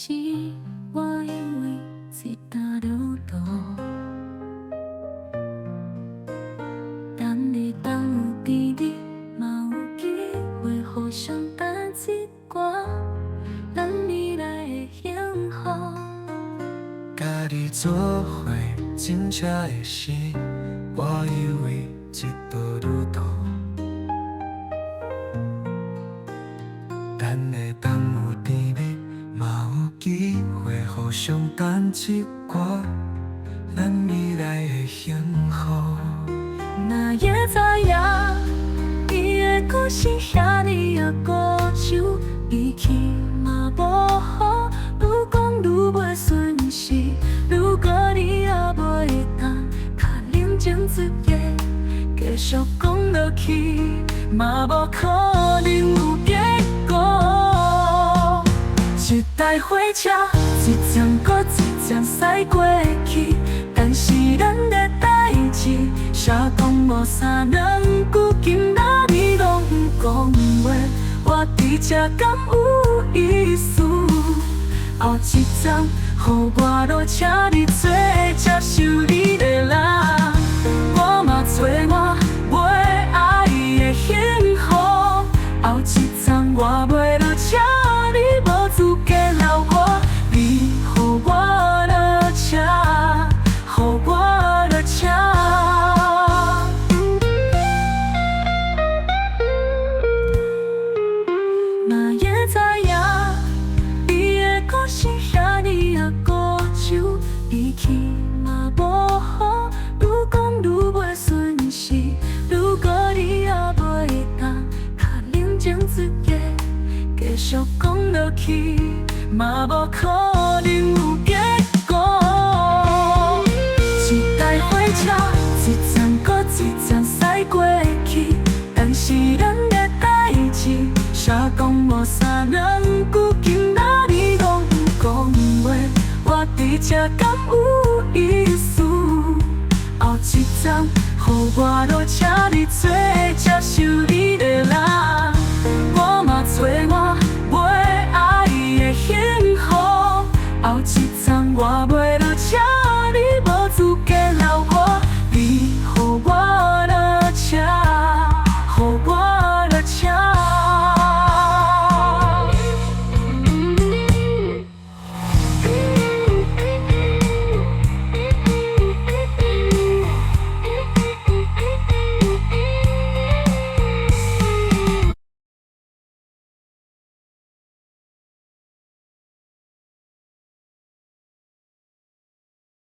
时，我以为一搭路途，等你等有甜蜜，嘛有机会互相等一寡咱未来的幸福。甲你做伙真正的是，我以为一道路途。咱会当有甜蜜，嘛有机会互相等一寡咱未来的幸福。哪会知影，伊的故事遐尼啊古旧，离去嘛无好，愈讲愈袂顺势。如果你也袂当较冷静一点，继续讲落去，嘛无可能有结果。一台火车，一站搁一站驶过去，但是咱的代志，写讲无三两句，今仔日拢不讲话，我伫这敢有意思？后一站，予我落车你做接受你的人，我嘛找我袂爱的幸福。后一站，我袂落车，你无资格留我，你予我落车，予我落车。嘛会知影，你的故事遐尼啊古旧，离去嘛无好，愈讲愈袂顺势。如果你也袂当较冷静一点，继续讲落去，嘛无可能有结果。一台火车，一站搁一站驶过去，但是咱的代志，写讲无三两句，今仔日拢不讲话，我伫这敢有意思？后一站，予我落车，你做接受你的人，我嘛找我